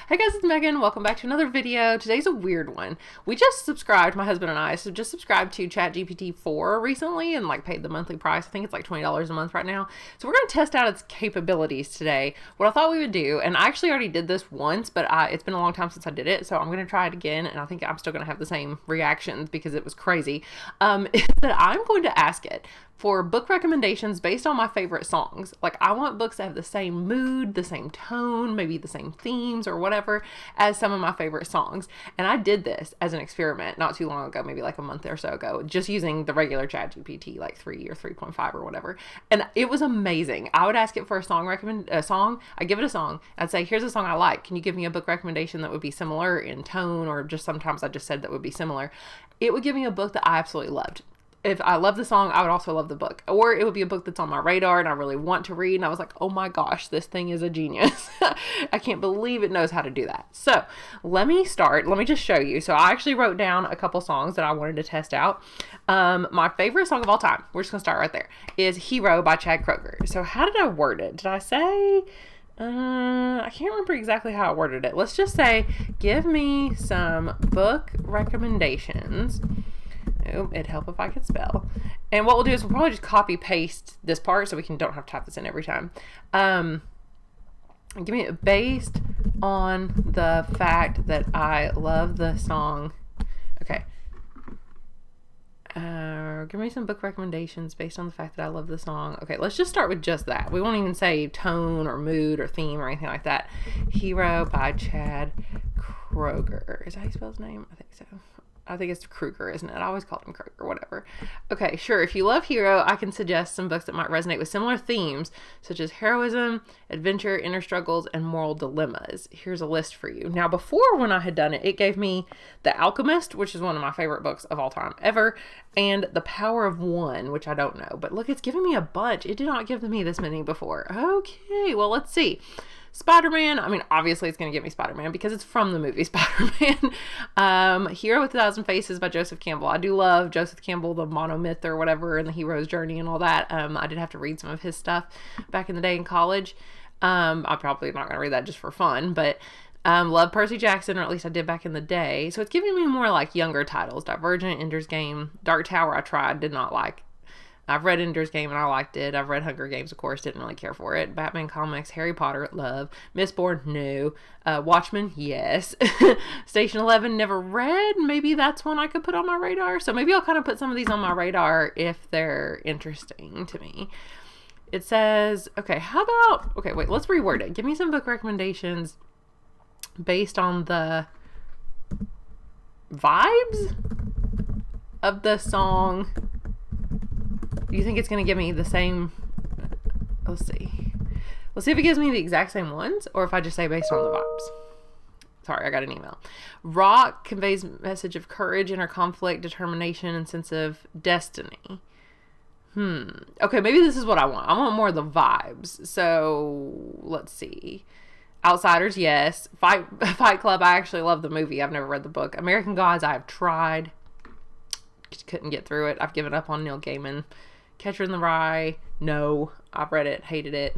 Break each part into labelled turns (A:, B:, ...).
A: Hey guys, it's Megan. Welcome back to another video. Today's a weird one. We just subscribed, my husband and I, just subscribed to Chat GPT 4 recently and paid the monthly price. I think it's $20 a month right now. So we're going to test out its capabilities today. What I thought we would do, and I actually already did this once, but it's been a long time since I did it, so I'm going to try it again, and I think I'm still going to have the same reactions because it was crazy, is that I'm going to ask it for book recommendations based on my favorite songs. I want books that have the same mood, the same tone, maybe the same themes or whatever as some of my favorite songs. And I did this as an experiment not too long ago, maybe a month or so ago, just using the regular Chat GPT, 3 or 3.5 or whatever. And it was amazing. I would ask it for a song, I'd give it a song. I'd say, here's a song I like. Can you give me a book recommendation that would be similar in tone, or just sometimes I just said that would be similar. It would give me a book that I absolutely loved. If I love the song, I would also love the book. Or it would be a book that's on my radar and I really want to read. And I was like, oh my gosh, this thing is a genius. I can't believe it knows how to do that. So let me start. Let me just show you. So I actually wrote down a couple songs that I wanted to test out. My favorite song of all time, we're just going to start right there, is Hero by Chad Kroeger. So how did I word it? Did I say... I can't remember exactly how I worded it. Let's just say, give me some book recommendations. Oh, it'd help if I could spell. And what we'll do is we'll probably just copy paste this part so we don't have to type this in every time. Give me it based on the fact that I love the song. Okay. Give me some book recommendations based on the fact that I love the song. Okay, let's just start with just that. We won't even say tone or mood or theme or anything like that. Hero by Chad Kroeger. Is that how you spell his name? I think so. I think it's Kruger, isn't it? I always called him Kroeger, whatever. Okay, sure. If you love Hero, I can suggest some books that might resonate with similar themes, such as heroism, adventure, inner struggles, and moral dilemmas. Here's a list for you. Now, before, when I had done it, it gave me The Alchemist, which is one of my favorite books of all time ever, and The Power of One, which I don't know. But look, it's giving me a bunch. It did not give me this many before. Okay, well, let's see. Spider-Man, I mean, obviously it's going to give me Spider-Man because it's from the movie Spider-Man. Hero with a Thousand Faces by Joseph Campbell. I do love Joseph Campbell, the monomyth or whatever, and the hero's journey and all that. I did have to read some of his stuff back in the day in college. I'm probably not going to read that just for fun, but love Percy Jackson, or at least I did back in the day. So it's giving me more younger titles. Divergent, Ender's Game, Dark Tower I tried, did not like. I've read Ender's Game and I liked it. I've read Hunger Games, of course, didn't really care for it. Batman comics, Harry Potter, love. Mistborn, no. Watchmen, yes. Station 11, never read. Maybe that's one I could put on my radar. So maybe I'll kind of put some of these on my radar if they're interesting to me. It says, okay, wait, let's reword it. Give me some book recommendations based on the vibes of the song. Do you think it's going to give me the same? Let's see. Let's see if it gives me the exact same ones, or if I just say based on the vibes. Sorry, I got an email. Rock conveys message of courage, inner conflict, determination, and sense of destiny. Okay, maybe this is what I want. I want more of the vibes. So let's see. Outsiders, yes. Fight Club, I actually love the movie. I've never read the book. American Gods, I have tried. Just couldn't get through it. I've given up on Neil Gaiman. Catcher in the Rye, no. I've read it, hated it.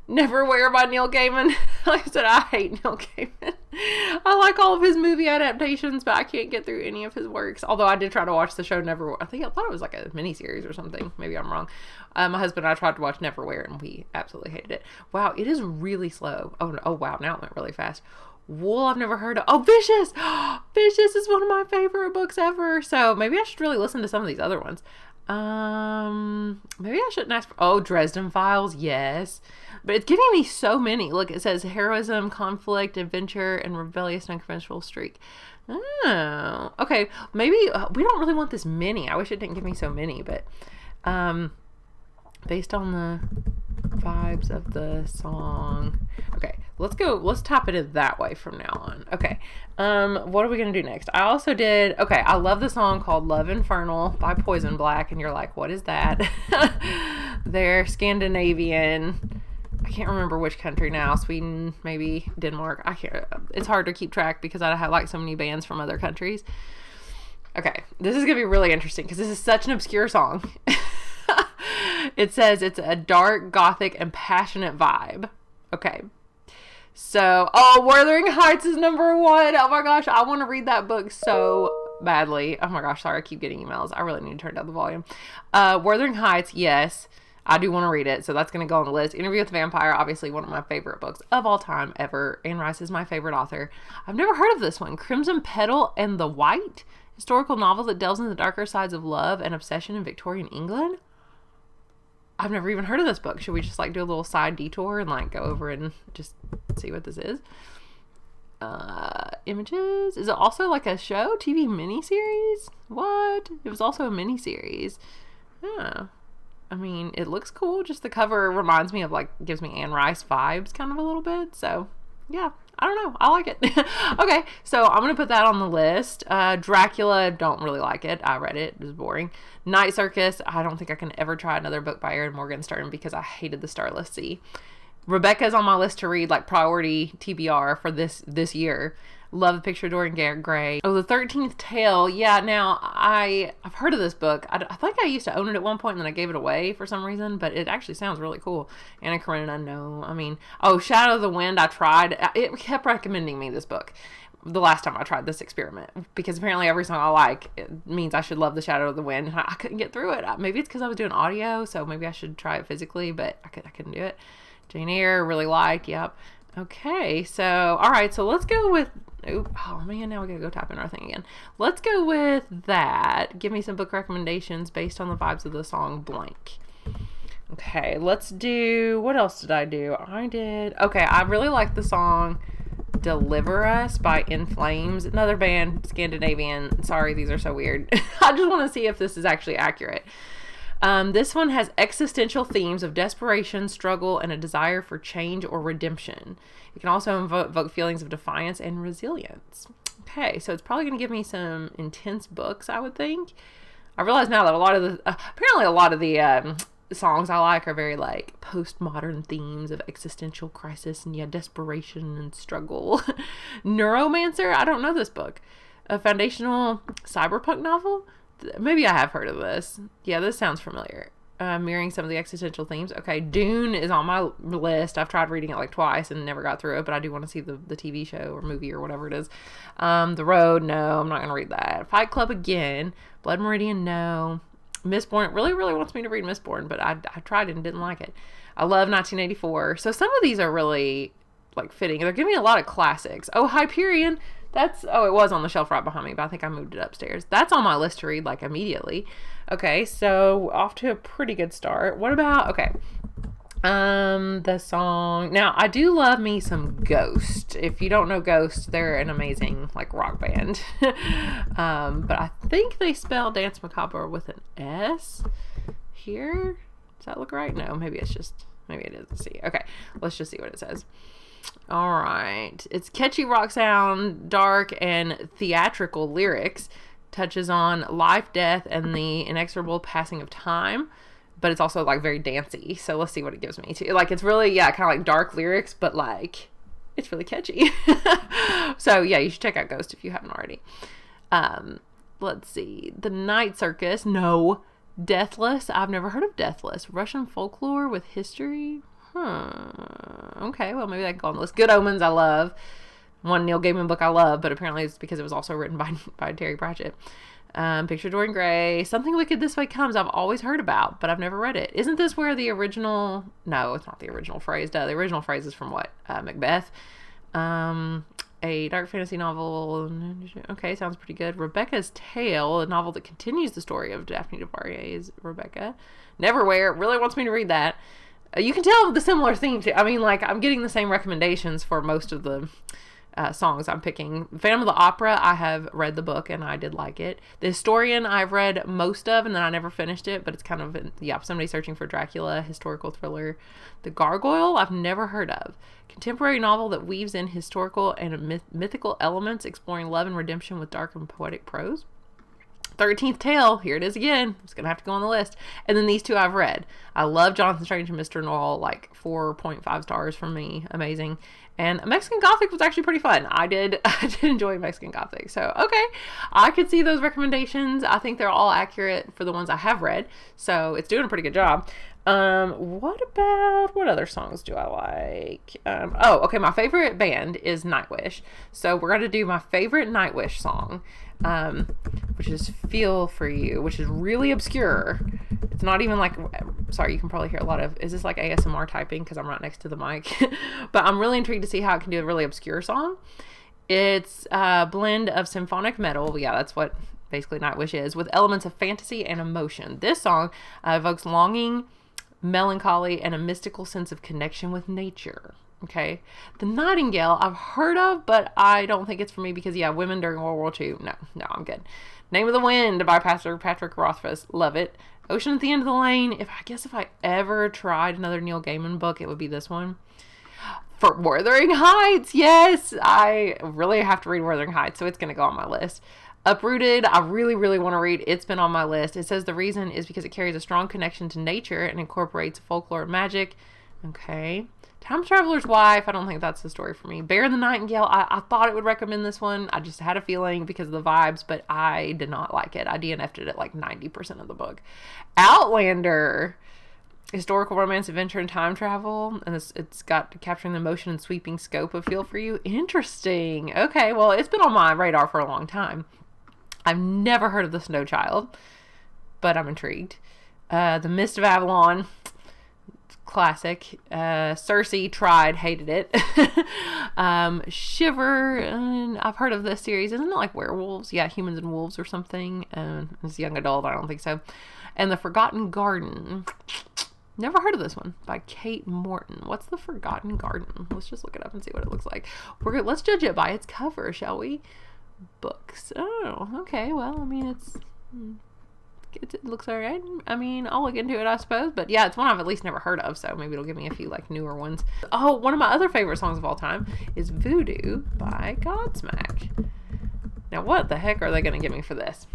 A: Neverwhere by Neil Gaiman. Like I said, I hate Neil Gaiman. I like all of his movie adaptations, but I can't get through any of his works. Although I did try to watch the show Neverwhere. I thought it was a miniseries or something. Maybe I'm wrong. My husband and I tried to watch Neverwhere, and we absolutely hated it. Wow, it is really slow. Oh wow, now it went really fast. Wool, I've never heard of. Oh, Vicious! Vicious is one of my favorite books ever. So maybe I should really listen to some of these other ones. Maybe I shouldn't ask for... Oh, Dresden Files, yes. But it's giving me so many. Look, it says heroism, conflict, adventure, and rebellious unconventional streak. Oh, okay. Maybe we don't really want this many. I wish it didn't give me so many, but based on the vibes of the song. Okay, let's type it in that way from now on. Okay, what are we gonna do next? I also did, okay, I love the song called Love Infernal by Poison Black, and you're like, what is that? They're Scandinavian. I can't remember which country now. Sweden, maybe Denmark. I can't, it's hard to keep track because I have so many bands from other countries. Okay, this is gonna be really interesting because this is such an obscure song. It says it's a dark, gothic, and passionate vibe. Okay. So, oh, Wuthering Heights is number 1. Oh my gosh, I want to read that book so badly. Oh my gosh, sorry, I keep getting emails. I really need to turn down the volume. Wuthering Heights, yes, I do want to read it, so that's going to go on the list. Interview with the Vampire, obviously one of my favorite books of all time ever. Anne Rice is my favorite author. I've never heard of this one. Crimson Petal and the White, historical novel that delves into the darker sides of love and obsession in Victorian England. I've never even heard of this book. Should we just like do a little side detour and like go over and just see what this is? Images. Is it also like a show? TV miniseries? What? It was also a miniseries. Yeah. I mean, it looks cool. Just the cover reminds me of like, gives me Anne Rice vibes kind of a little bit. So yeah, I don't know. I like it. Okay, so I'm going to put that on the list. Dracula, don't really like it. I read it. It was boring. Night Circus, I don't think I can ever try another book by Erin Morgenstern because I hated The Starless Sea. Rebecca's on my list to read, like priority TBR for this year. Love the Picture of Dorian Gray. Oh, The 13th Tale. Yeah, now I've heard of this book. I think I used to own it at one point and then I gave it away for some reason, but it actually sounds really cool. Anna Karenina, no. I mean, oh, Shadow of the Wind, I tried. It kept recommending me this book the last time I tried this experiment because apparently every song I like it means I should love The Shadow of the Wind. I couldn't get through it. Maybe it's because I was doing audio, so maybe I should try it physically, but I couldn't do it. Jane Eyre, really liked. Yep. Okay, so all right, so let's go with. Oh man, now we gotta go type in our thing again. Let's go with that. Give me some book recommendations based on the vibes of the song Blank. Okay, let's do. What else did I do? Okay, I really like the song Deliver Us by In Flames, another band, Scandinavian. Sorry, these are so weird. I just want to see if this is actually accurate. This one has existential themes of desperation, struggle, and a desire for change or redemption. It can also invoke feelings of defiance and resilience. Okay, so it's probably going to give me some intense books, I would think. I realize now that apparently a lot of the songs I like are very like postmodern themes of existential crisis and desperation and struggle. Neuromancer, I don't know this book. A foundational cyberpunk novel. Maybe I have heard of this. Yeah, this sounds familiar. Mirroring some of the existential themes. Okay, Dune is on my list. I've tried reading it like twice and never got through it, but I do want to see the TV show or movie or whatever it is. The Road, no, I'm not going to read that. Fight Club again. Blood Meridian, no. Mistborn, really, really wants me to read Mistborn, but I tried it and didn't like it. I love 1984. So some of these are really like fitting. They're giving me a lot of classics. Oh, Hyperion. It was on the shelf right behind me, but I think I moved it upstairs. That's on my list to read like immediately. Okay, so off to a pretty good start. What about, the song. Now, I do love me some Ghost. If you don't know Ghost, they're an amazing like rock band. But I think they spell Dance Macabre with an S here. Does that look right? No, maybe it is. Let's see. Okay, let's just see what it says. All right. It's catchy rock sound, dark and theatrical lyrics, touches on life, death, and the inexorable passing of time, but it's also like very dancey. So let's see what it gives me too. Like it's really, kind of like dark lyrics, but like it's really catchy. So yeah, you should check out Ghost if you haven't already. Let's see. The Night Circus. No. Deathless. I've never heard of Deathless. Russian folklore with history. Okay, well, maybe that can go on the list. Good Omens, I love. One Neil Gaiman book I love, but apparently it's because it was also written by Terry Pratchett. Picture of Dorian Gray. Something Wicked This Way Comes, I've always heard about, but I've never read it. Isn't this where the original... No, it's not the original phrase. The original phrase is from what? Macbeth. A dark fantasy novel. Okay, sounds pretty good. Rebecca's Tale, a novel that continues the story of Daphne du Maurier's Rebecca. Neverwhere, really wants me to read that. You can tell the similar theme too. I mean, like, I'm getting the same recommendations for most of the songs I'm picking. Phantom of the Opera, I have read the book and I did like it. The Historian, I've read most of and then I never finished it, but it's kind of, somebody searching for Dracula, historical thriller. The Gargoyle, I've never heard of. Contemporary novel that weaves in historical and mythical elements, exploring love and redemption with dark and poetic prose. 13th Tale, here it is again. It's going to have to go on the list. And then these two I've read. I love Jonathan Strange and Mr. Norrell, like 4.5 stars from me. Amazing. And Mexican Gothic was actually pretty fun. I did enjoy Mexican Gothic. So, okay. I could see those recommendations. I think they're all accurate for the ones I have read. So, it's doing a pretty good job. What other songs do I like? Oh, okay. My favorite band is Nightwish. So we're going to do my favorite Nightwish song, which is Feel For You, which is really obscure. It's not even like, sorry, you can probably hear a lot of, is this like ASMR typing? Because I'm right next to the mic. But I'm really intrigued to see how it can do a really obscure song. It's a blend of symphonic metal. Yeah, that's what basically Nightwish is, with elements of fantasy and emotion. This song evokes longing, melancholy, and a mystical sense of connection with nature. Okay. The Nightingale I've heard of, but I don't think it's for me because, yeah, women during World War II. No, I'm good. Name of the Wind by Pastor Patrick Rothfuss. Love it. Ocean at the End of the Lane. If I ever tried another Neil Gaiman book, it would be this one. For Wuthering Heights. Yes. I really have to read Wuthering Heights, so it's going to go on my list. Uprooted, I really, really want to read. It's been on my list. It says the reason is because it carries a strong connection to nature and incorporates folklore and magic. Okay. Time Traveler's Wife, I don't think that's the story for me. Bear the Nightingale, I thought it would recommend this one. I just had a feeling because of the vibes, but I did not like it. I DNF'd it at like 90% of the book. Outlander, historical romance, adventure, and time travel. And it's got capturing the motion and sweeping scope of Feel For You. Interesting. Okay, well, it's been on my radar for a long time. I've never heard of The Snow Child, but I'm intrigued. The Mist of Avalon, classic. Circe, tried, hated it. Shiver, I've heard of this series. Isn't it like werewolves? Yeah, Humans and Wolves or something. As a young adult, I don't think so. And The Forgotten Garden. Never heard of this one, by Kate Morton. What's The Forgotten Garden? Let's just look it up and see what it looks like. Let's judge it by its cover, shall we? Books. Oh, okay. Well, I mean, it looks all right. I mean, I'll look into it, I suppose. But yeah, it's one I've at least never heard of, so maybe it'll give me a few like newer ones. Oh, one of my other favorite songs of all time is Voodoo by Godsmack. Now, what the heck are they going to give me for this?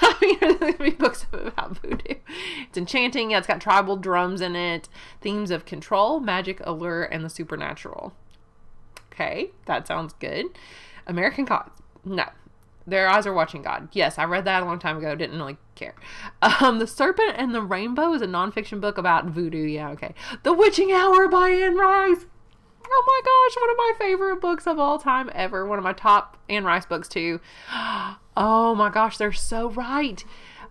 A: I mean, are there going to be books about voodoo? It's enchanting. Yeah, it's got tribal drums in it. Themes of control, magic, allure, and the supernatural. Okay, that sounds good. American Gods. No. Their Eyes Are Watching God. Yes, I read that a long time ago. Didn't really care. The Serpent and the Rainbow is a nonfiction book about voodoo. Yeah, okay. The Witching Hour by Anne Rice. Oh my gosh, one of my favorite books of all time ever. One of my top Anne Rice books too. Oh my gosh, they're so right.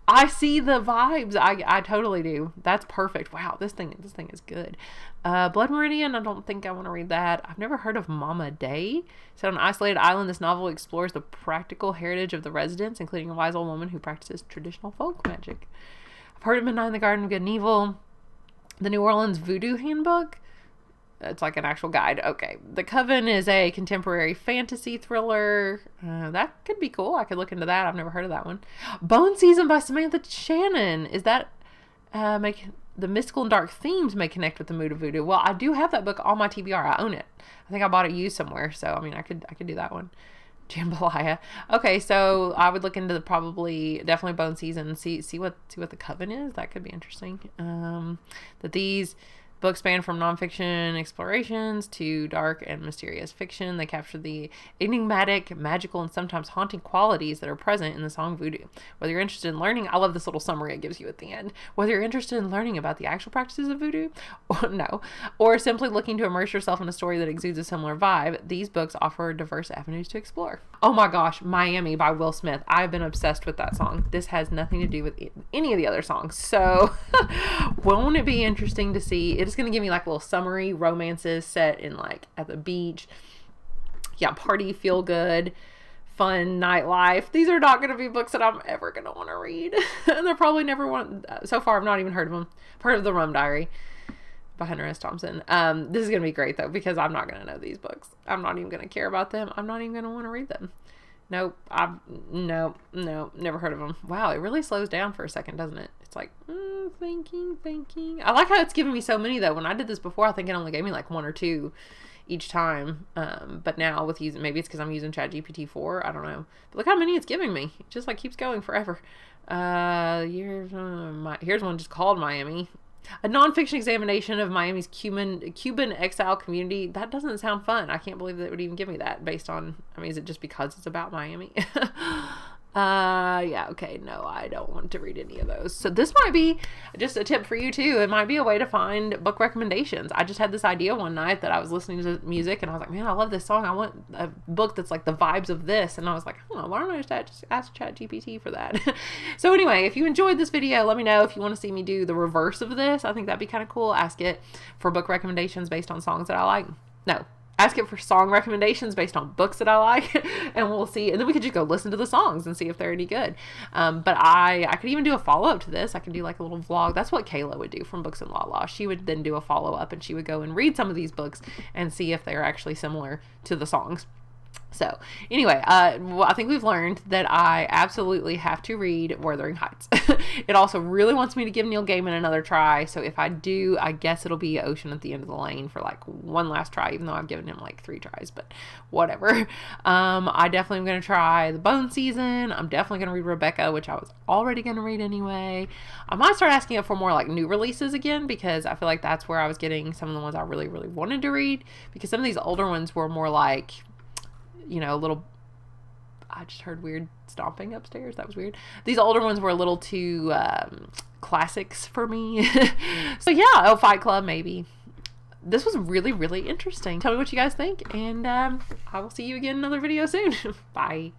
A: I see the vibes. I totally do. That's perfect. Wow, this thing is good. Blood Meridian, I don't think I want to read that. I've never heard of Mama Day. So on an isolated island, this novel explores the practical heritage of the residents, including a wise old woman who practices traditional folk magic. I've heard of Midnight in the Garden of Good and Evil. The New Orleans Voodoo Handbook. It's like an actual guide. Okay. The Coven is a contemporary fantasy thriller. That could be cool. I could look into that. I've never heard of that one. Bone Season by Samantha Shannon. Is that the mystical and dark themes may connect with the mood of voodoo? Well, I do have that book on my TBR. I own it. I think I bought it used somewhere. So, I mean, I could do that one. Jambalaya. Okay, so I would look into definitely Bone Season and see what the Coven is. That could be interesting. That these books span from nonfiction explorations to dark and mysterious fiction. They capture the enigmatic, magical, and sometimes haunting qualities that are present in the song Voodoo. Whether you're interested in learning, I love this little summary it gives you at the end. Whether you're interested in learning about the actual practices of voodoo, or simply looking to immerse yourself in a story that exudes a similar vibe, these books offer diverse avenues to explore. Oh my gosh, Miami by Will Smith. I've been obsessed with that song. This has nothing to do with any of the other songs. So won't it be interesting to see? It's going to give me like little summary romances set in like at the beach. Yeah, party, feel good, fun, nightlife. These are not going to be books that I'm ever going to want to read. And they're probably never one. So far, I've not even heard of them. I've heard of The Rum Diary by Hunter S. Thompson. This is going to be great though, because I'm not going to know these books. I'm not even going to care about them. I'm not even going to want to read them. Nope. Never heard of them. Wow, it really slows down for a second, doesn't it? It's like, thinking. I like how it's giving me so many, though. When I did this before, I think it only gave me like one or two each time. But now with using, maybe it's because I'm using Chat GPT 4. I don't know. But look how many it's giving me. It just like keeps going forever. Here's one just called Miami. A nonfiction examination of Miami's Cuban exile community. That doesn't sound fun. I can't believe that it would even give me that based on, I mean, is it just because it's about Miami? Yeah, okay, no, I don't want to read any of those. So this might be just a tip for you too. It might be a way to find book recommendations. I just had this idea one night that I was listening to music and I was like, man, I love this song. I want a book that's like the vibes of this. And I was like, why don't I just ask Chat GPT for that? So anyway, if you enjoyed this video, let me know if you want to see me do the reverse of this. I think that'd be kind of cool. Ask it for book recommendations based on songs that I like. No. Ask it for song recommendations based on books that I like, and we'll see. And then we could just go listen to the songs and see if they're any good. But I could even do a follow-up to this. I could do like a little vlog. That's what Kayla would do from Books and Lala. She would then do a follow-up, and she would go and read some of these books and see if they're actually similar to the songs. So anyway, well, I think we've learned that I absolutely have to read Wuthering Heights. It also really wants me to give Neil Gaiman another try. So if I do, I guess it'll be Ocean at the End of the Lane for like one last try, even though I've given him like 3 tries, but whatever. I definitely am going to try The Bone Season. I'm definitely going to read Rebecca, which I was already going to read anyway. I might start asking it for more like new releases again, because I feel like that's where I was getting some of the ones I really, really wanted to read, because some of these older ones were more like, you know, a little, I just heard weird stomping upstairs. That was weird. These older ones were a little too classics for me. So yeah, Fight Club maybe. This was really, really interesting. Tell me what you guys think, and I will see you again in another video soon. Bye.